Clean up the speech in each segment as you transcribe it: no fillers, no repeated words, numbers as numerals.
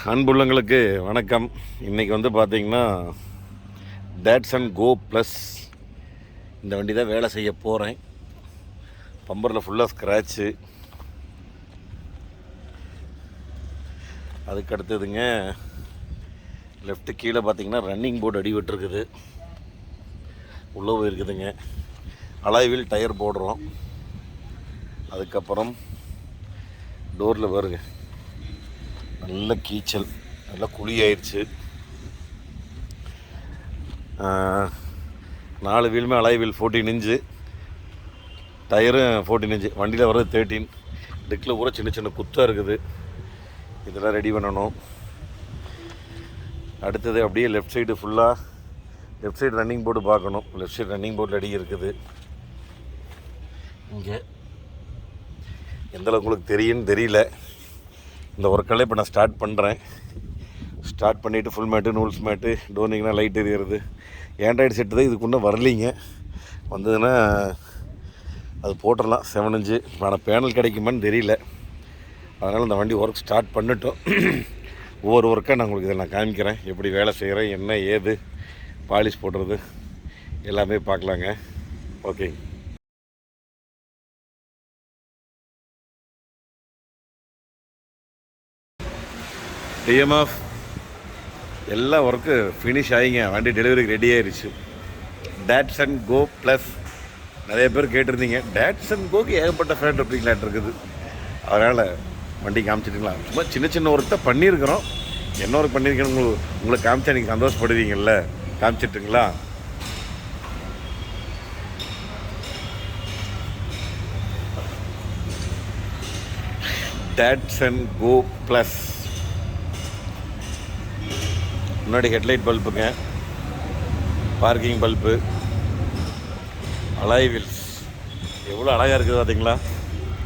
அன்புள்ளங்களுக்கு வணக்கம். இன்றைக்கி வந்து பார்த்திங்கன்னா டேட்சன் கோ ப்ளஸ் இந்த வண்டி தான் வேலை செய்ய போகிறேன். பம்பரில் ஃபுல்லாக ஸ்க்ராட்சு. அதுக்கு அடுத்ததுங்க லெஃப்ட்டு கீழே பார்த்திங்கன்னா ரன்னிங் போர்டு அடிபட்டுருக்குது, உள்ளே போயிருக்குதுங்க. அலாய்வில் டயர் போடுறோம். அதுக்கப்புறம் டோரில் பாருங்க நல்ல கீச்சல், நல்லா குழி ஆயிடுச்சு. 4 வீலுமே அலாய் வீல் 14 இன்ச்சு, டயரும் 14 இன்ச்சு. வண்டியில் வர்றது 13. டிக்கில் கூட சின்ன சின்ன குத்தாக இருக்குது. இதெல்லாம் ரெடி பண்ணணும். அடுத்தது அப்படியே லெஃப்ட் சைடு ஃபுல்லாக லெஃப்ட் சைடு ரன்னிங் போர்டு பார்க்கணும். Left side running board ready இருக்குது. இங்கே எந்தளவுக்கு உங்களுக்கு தெரியுன்னு தெரியல. இந்த ஒர்க்கெல்லாம் இப்போ நான் ஸ்டார்ட் பண்ணுறேன். ஸ்டார்ட் பண்ணிவிட்டு ஃபுல் மேட்டு, நூல்ஸ் மேட்டு, டோனிங்னா லைட் எறிகிறது. ஆண்ட்ராய்டு செட்டு தான் இதுக்குள்ளே வரலிங்க. வந்ததுன்னா அது போட்டுடலாம் 7 இன்ச்சு. ஆனால் பேனல் கிடைக்குமான்னு தெரியல. அதனால் இந்த வண்டி ஒர்க் ஸ்டார்ட் பண்ணிட்டோம். ஒவ்வொரு ஒர்க்காக நான் உங்களுக்கு இதை நான் காமிக்கிறேன், எப்படி வேலை செய்கிறேன், என்ன ஏது, பாலிஷ் போடுறது எல்லாமே பார்க்கலாங்க. ஓகே. டிஎம்எஃப் எல்லா ஒர்க்கு ஃபினிஷ் ஆகிங்க. வண்டி டெலிவரிக்கு ரெடி ஆயிடுச்சு. டேட்சன் கோ ப்ளஸ் நிறைய பேர் கேட்டிருந்தீங்க. டேட்சன் கோக்கு ஏகப்பட்ட ஃபேன் இருப்பீங்களான் இருக்குது. அதனால் வண்டி காமிச்சிட்டுங்களா. சும்மா சின்ன சின்ன ஒர்க் தான் பண்ணியிருக்கிறோம். என்ன ஒர்க் பண்ணியிருக்கேன்னு உங்களுக்கு காமிச்சா நீங்கள் சந்தோஷப்படுவீங்கள்ல. காமிச்சிட்டுங்களா. Datsun go plus. முன்னாடி ஹெட்லைட் பல்புங்க, பார்க்கிங் பல்பு, அலாய் வீல்ஸ் எவ்வளோ அழகாக இருக்குது பார்த்தீங்களா.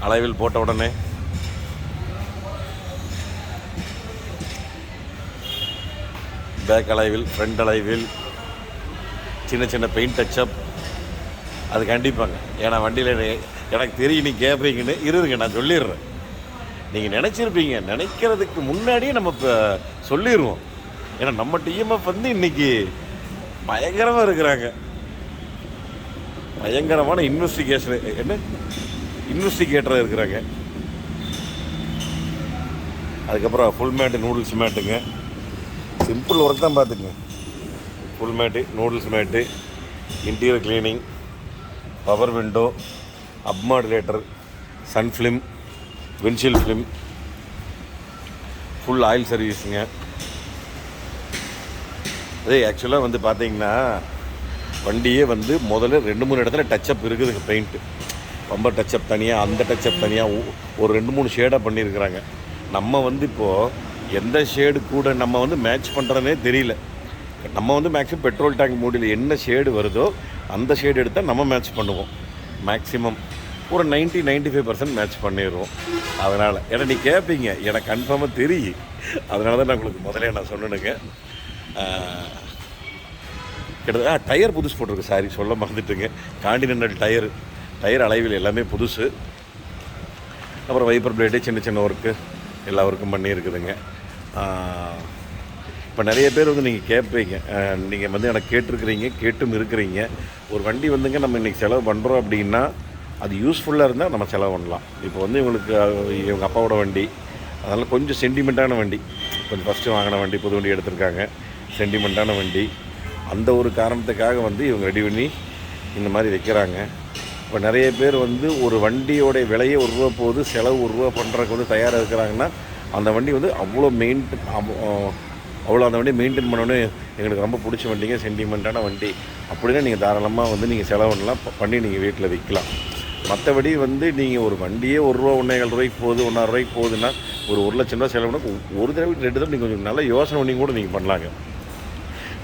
அலாய் வீல் போட்ட உடனே back alloy wheel, front alloy wheel, சின்ன சின்ன பெயிண்ட் டச்சப். அது கண்டிப்பாங்க. ஏன்னா வண்டியில் எனக்கு தெரியும் நீங்கள் கேட்பீங்கன்னு. இருங்க நான் சொல்லிடுறேன். நீங்கள் நினச்சிருப்பீங்க, நினைக்கிறதுக்கு முன்னாடியே நம்ம இப்போ சொல்லிடுவோம். ஏன்னா நம்ம டிஎம்எஃப் வந்து இன்றைக்கி பயங்கரமாக இருக்கிறாங்க. பயங்கரமான இன்வெஸ்டிகேட்டராக இருக்கிறாங்க. அதுக்கப்புறம் ஃபுல் மேட்டு, நூடுல்ஸ் மேட்டுங்க. சிம்பிள் ஒர்க் தான் பார்த்துங்க. Full mat, noodles mat, interior cleaning, power window, up modulator, sun film, windshield film, full oil சர்வீஸுங்க. அதே ஆக்சுவலாக வந்து பார்த்தீங்கன்னா வண்டியே வந்து முதல்ல 2-3 இடத்துல டச்சப் இருக்குதுங்க. பெயிண்ட்டு, பம்பர் டச்சப் தனியாக, அந்த டச்சப் தனியாக, ஒரு 2-3 ஷேடாக பண்ணியிருக்கிறாங்க. நம்ம வந்து இப்போது எந்த ஷேடு கூட நம்ம வந்து மேட்ச் பண்ணுறதுனே தெரியல. நம்ம வந்து மேக்ஸிமம் பெட்ரோல் டேங்க் மூடியில் என்ன ஷேடு வருதோ அந்த ஷேடு எடுத்தால் நம்ம மேட்ச் பண்ணுவோம். மேக்ஸிமம் ஒரு 90-95% மேட்ச் பண்ணிடுவோம். அதனால் ஏன்னா நீ கேட்பீங்க, எனக்கு கன்ஃபார்மாக தெரியும். அதனால தான் நான் உங்களுக்கு முதலே நான் சொன்னேனுங்க. கிட்டத்தட்ட டயர் புதுசு போட்டிருக்கு. சாரி சொல்ல மறந்துட்டுங்க. காண்டினென்டல் டயர் அளவில் எல்லாமே புதுசு. அப்புறம் வைப்பர் பிளேடு, சின்ன சின்ன ஒர்க்கு எல்லா ஒர்க்கும் பண்ணியிருக்குதுங்க. இப்போ நிறைய பேர் வந்து நீங்கள் கேட்பீங்க, நீங்கள் வந்து எனக்கு கேட்டும் இருக்கிறீங்க. ஒரு வண்டி வந்துங்க நம்ம இன்றைக்கி செலவு பண்ணுறோம் அப்படின்னா அது யூஸ்ஃபுல்லாக இருந்தால் நம்ம செலவு பண்ணலாம். இப்போ வந்து இவங்க அப்பாவோட வண்டி, அதனால் கொஞ்சம் சென்டிமெண்ட்டான வண்டி. கொஞ்சம் ஃபஸ்ட்டு வாங்கின வண்டி, புது வண்டி எடுத்திருக்காங்க. சென்டிமெண்ட்டான வண்டி. அந்த ஒரு காரணத்துக்காக வந்து இவங்க ரெடி பண்ணி இந்த மாதிரி வைக்கிறாங்க. இப்போ நிறைய பேர் வந்து ஒரு வண்டியோடைய விலையே ₹1 போகுது, செலவு ₹1 பண்ணுறதுக்கு வந்து தயாராக இருக்கிறாங்கன்னா அந்த வண்டி வந்து அவ்வளோ அந்த வண்டியை மெயின்டைன் பண்ணணும். எங்களுக்கு ரொம்ப பிடிச்ச வண்டிங்க, சென்டிமெண்ட்டான வண்டி அப்படின்னா நீங்கள் தாராளமாக வந்து நீங்கள் செலவு பண்ணி நீங்கள் வீட்டில் விற்கலாம். மற்றபடி வந்து நீங்கள் ஒரு வண்டியே ₹1, ₹1.25 போகுது, ₹1.5 போகுதுன்னா ஒரு ₹1,00,000 செலவுனா ஒரு தடவை 2 தடவை நீங்கள் கொஞ்சம் நல்ல யோசனை பண்ணி கூட நீங்கள் பண்ணலாங்க.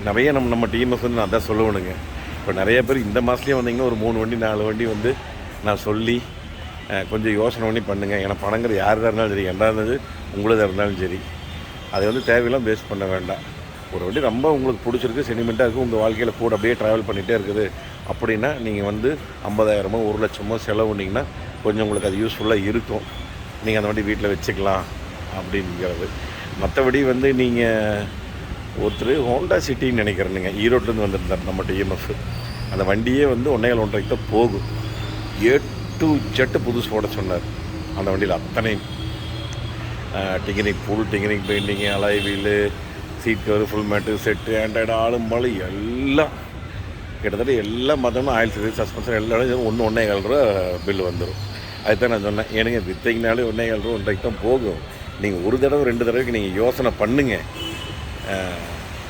நிறைய நம்ம டிஎம்எஃப் வந்து நான் தான் சொல்லணுங்க. இப்போ நிறைய பேர் இந்த மாதத்துலேயே வந்தீங்கன்னா ஒரு 3 வண்டி 4 வண்டி வந்து நான் சொல்லி கொஞ்சம் யோசனை பண்ணி பண்ணுங்கள். ஏன்னா பணங்கிறது யாராக இருந்தாலும் சரி, என்ன இருந்தாலும் உங்களதாக இருந்தாலும் சரி, அதை வந்து தேவையெல்லாம் வேஸ்ட் பண்ண வேண்டாம். ஒரு வண்டி ரொம்ப உங்களுக்கு பிடிச்சிருக்கு, சென்டிமெண்ட்டாக இருக்குது, உங்கள் வாழ்க்கையில் கூட அப்படியே ட்ராவல் பண்ணிகிட்டே இருக்குது அப்படின்னா நீங்கள் வந்து 50,000 1,00,000 செலவு பண்ணிங்கன்னா கொஞ்சம் உங்களுக்கு அது யூஸ்ஃபுல்லாக இருக்கும். நீங்கள் அந்த வண்டி வீட்டில் வச்சுக்கலாம் அப்படிங்கிறது. மற்றபடி வந்து நீங்கள் ஒருத்தர் ஹோண்டா சிட்டின்னு நினைக்கிறேனுங்க, ஈரோட்லேருந்து வந்திருந்தார் நம்ம டிஎம்எஃப். அந்த வண்டியே வந்து 1.5 தான் போகும். A to Z புதுசு போட சொன்னார் அந்த வண்டியில். அத்தனை tinkering, full tinkering, painting, alloy wheel, seat cover, full mat, set, Android, ஆளும்பாலும் எல்லாம் கிட்டத்தட்ட எல்லாம் பார்த்தோம்னா ஆயில் சர்வீஸ், சஸ்பென்ஷன் எல்லாம் 1.25 ரூபா பில்லு வந்துடும். அதுதான் நான் சொன்னேன், ஏனுங்க வித்தைங்கனாலே 1.25 ரூபா 1.5 தான் போகும். நீங்கள் ஒரு தடவை 2 தடவைக்கு நீங்கள் யோசனை பண்ணுங்க.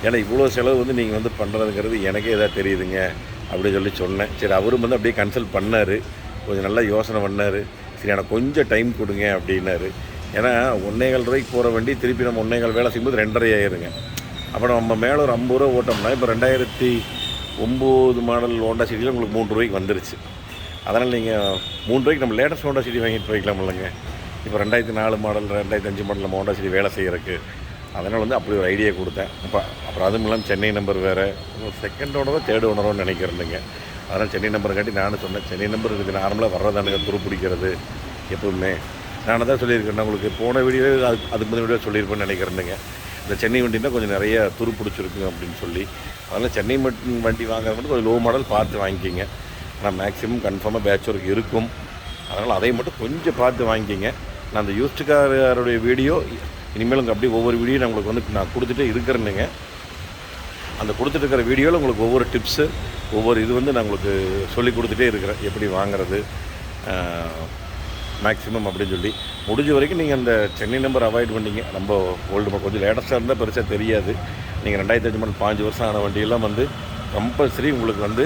ஏன்னா இவ்வளோ செலவு வந்து நீங்கள் வந்து பண்ணுறதுங்கிறது எனக்கே எதாவது தெரியுதுங்க அப்படின்னு சொன்னேன். சரி, அவரும் வந்து அப்படியே கன்சல்ட் பண்ணார், கொஞ்சம் நல்லா யோசனை பண்ணார். சரி, எனக்கு கொஞ்சம் டைம் கொடுங்க அப்படின்னாரு. ஏன்னா 1.25 ரூபாய்க்கு போகிற வண்டி திருப்பி நம்ம 1.25 வேலை செய்யும்போது 2.5 ஆயிருங்க. அப்புறம் நம்ம மேலே ஒரு 50 ரூபா ஓட்டோம்னா இப்போ 2009 மாடல் ஹோண்டா சிட்டியில் உங்களுக்கு 3 ரூபாய்க்கு வந்துருச்சு. அதனால் நீங்கள் 3 ரூபாய்க்கு நம்ம லேட்டஸ்ட் ஹோண்டா சிட்டி வாங்கிட்டு போய்க்கலாம் இல்லைங்க. இப்போ 2004 மாடல் 2005 மாடல் நம்ம ஹோண்டா சிட்டி வேலை செய்கிறதுக்கு. அதனால் வந்து அப்படி ஒரு ஐடியா கொடுத்தேன். அப்புறம் அதுவும் இல்லாமல் சென்னை நம்பர் வேறு, செகண்ட் ஓனரோ தேர்ட் ஓனரோ நினைக்கிறேங்க. அதனால் சென்னை நம்பர் காட்டி நானும் சொன்னேன், சென்னை நம்பர் இருக்குது, நார்மலாக வர்றதானுங்க துரு பிடிக்கிறது எப்பவுமே. நான் தான் சொல்லியிருக்கேன் உங்களுக்கு போன வீடியோவே, அதுக்கு முதல் வீடியோ சொல்லியிருப்பேன்னு நினைக்கிறேனுங்க. இந்த சென்னை வண்டினா கொஞ்சம் நிறைய துரு பிடிச்சிருக்கு அப்படின்னு சொல்லி. அதனால் சென்னை வண்டி வாங்குறது மட்டும் கொஞ்சம் லோ மாடல் பார்த்து வாங்கிக்கிங்க. ஆனால் மேக்ஸிமம் கன்ஃபார்மாக பேட்ச் ஒர்க் இருக்கும். அதனால் அதை மட்டும் கொஞ்சம் பார்த்து வாங்கிக்கிங்க. நான் அந்த யூஸ்டுக்காரோடைய வீடியோ இனிமேல் உங்களுக்கு அப்படியே ஒவ்வொரு வீடியோ நான் உங்களுக்கு வந்து நான் கொடுத்துட்டே இருக்கிறேனுங்க. அந்த கொடுத்துட்டு இருக்கிற வீடியோவில் உங்களுக்கு ஒவ்வொரு டிப்ஸு, ஒவ்வொரு இது வந்து நான் உங்களுக்கு சொல்லி கொடுத்துட்டே இருக்கிறேன், எப்படி வாங்குறது மேக்ஸிமம் அப்படின்னு சொல்லி. முடிஞ்ச வரைக்கும் நீங்கள் அந்த சென்னை நம்பர் அவாய்ட் பண்ணிங்க. ரொம்ப ஓல்டு கொஞ்சம் லேட்டஸ்ட்டாக இருந்தால் பெருசாக தெரியாது. நீங்கள் 2005 மாடல் 5 வருஷம் ஆன வண்டியெல்லாம் வந்து கம்பல்சரி உங்களுக்கு வந்து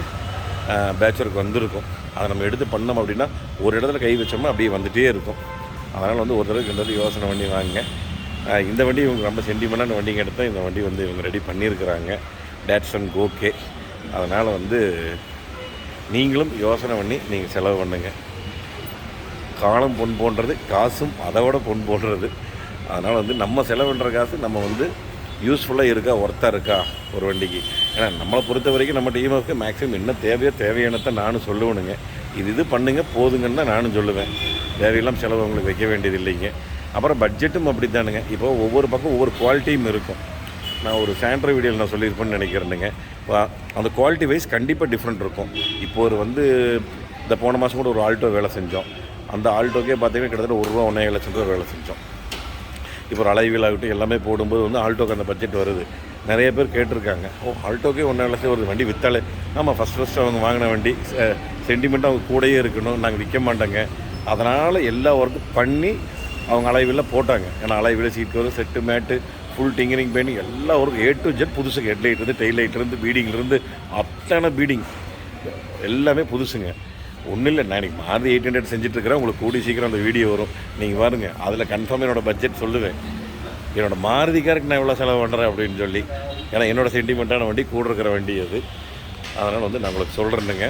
பேட்ச் ஒர்க் வந்திருக்கும். அதை நம்ம எடுத்து பண்ணோம் அப்படின்னா ஒரு இடத்துல கை வச்சோம்னா அப்படியே வந்துகிட்டே இருக்கும். அதனால் வந்து ஒரு தடவை 2 தடவை யோசனை பண்ணி வாங்க. இந்த வண்டி இவங்க ரொம்ப சென்டிமெண்டான வண்டிங்க எடுத்தால் இந்த வண்டி வந்து இவங்க ரெடி பண்ணியிருக்கிறாங்க, டேட்சன் கோகே. அதனால் வந்து நீங்களும் யோசனை பண்ணி நீங்கள் செலவு பண்ணுங்க. காலம் பொன் போன்றது, காசும் அதை விட பொன் போன்றது. அதனால் வந்து நம்ம செலவு பண்ணுற காசு நம்ம வந்து யூஸ்ஃபுல்லாக இருக்கா, ஒர்த்தாக இருக்கா ஒரு வண்டிக்கு. ஏன்னா நம்மளை பொறுத்த வரைக்கும் நம்ம டீமுக்கு மேக்ஸிமம் என்ன தேவையோ தேவையானதை நானும் சொல்லுவேனுங்க. இது பண்ணுங்க போதுங்கன்னு தான் நானும் சொல்லுவேன். தேவையெல்லாம் செலவு உங்களுக்கு வைக்க வேண்டியது இல்லைங்க. அப்புறம் பட்ஜெட்டும் அப்படி தானுங்க. இப்போ ஒவ்வொரு பக்கம் ஒவ்வொரு குவாலிட்டியும் இருக்கும். நான் ஒரு சாண்ட்ரோ வீடியோவில் நான் சொல்லியிருப்பேன்னு நினைக்கிறேனுங்க. அந்த குவாலிட்டி வைஸ் கண்டிப்பாக டிஃப்ரெண்ட் இருக்கும். இப்போ ஒரு வந்து இந்த போன மாதம் கூட ஒரு ஆல்டோ வேலை செஞ்சோம். அந்த ஆல்டோக்கே பார்த்தீங்கன்னா கிட்டத்தட்ட 1 ரூபா 1.5 லட்சம் ரூபா வேலை செஞ்சோம். இப்போ ஒரு அலைவில் ஆகட்டும் எல்லாமே போடும்போது வந்து ஆல்டோக்கு அந்த பட்ஜெட் வருது. நிறைய பேர் கேட்டிருக்காங்க, ஆல்டோக்கே 1.5 லட்சம் வருது, வண்டி விற்றாலே. ஆமாம், ஃபஸ்ட்டு அவங்க வாங்கின வண்டி சென்டிமெண்ட்டாக அவங்க கூடயே இருக்கணும், நாங்கள் விற்க மாட்டோங்க. அதனால் எல்லா ஒர்க்கும் பண்ணி அவங்க அலைவில் போட்டாங்க. ஏன்னா அலைவில் சீட் கவர், செட்டு, மேட்டு, ஃபுல் டிங்கரிங், பெயிண்டிங் எல்லா ஒர்க்கும் A to Z புதுசு. ஹெட்லைட் இருந்து, டெய்ல் லைட்லேருந்து, பீடிங்லேருந்து அத்தனை பீடிங் எல்லாமே புதுசுங்க. ஒன்றும் இல்லை, நான் இன்றைக்கி மாருதி 800 செஞ்சிட்ருக்கிறேன். உங்களுக்கு கூடி சீக்கிரம் அந்த வீடியோ வரும், நீங்கள் பாருங்கள். அதில் கன்ஃபார்ம் என்னோடய பட்ஜெட் சொல்லுவேன், என்னோடய மாருதிக்காருக்கு நான் எவ்வளோ செலவு பண்ணுறேன் அப்படின்னு சொல்லி. ஏன்னா என்னோடய சென்டிமெண்ட்டான வண்டி, கூட இருக்கிற வண்டி அது. அதனால் வந்து நான் உங்களுக்கு சொல்கிறேன்னுங்க.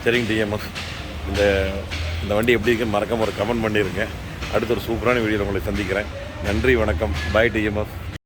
சரிங்க டிஎம்எஃப், இந்த வண்டி எப்படி இருக்குன்னு மறக்காம ஒரு கமெண்ட் பண்ணிடுங்க. அடுத்த ஒரு சூப்பரான வீடியோவில் உங்களை சந்திக்கிறேன். நன்றி, வணக்கம், பாய் டிஎம்எஃப்.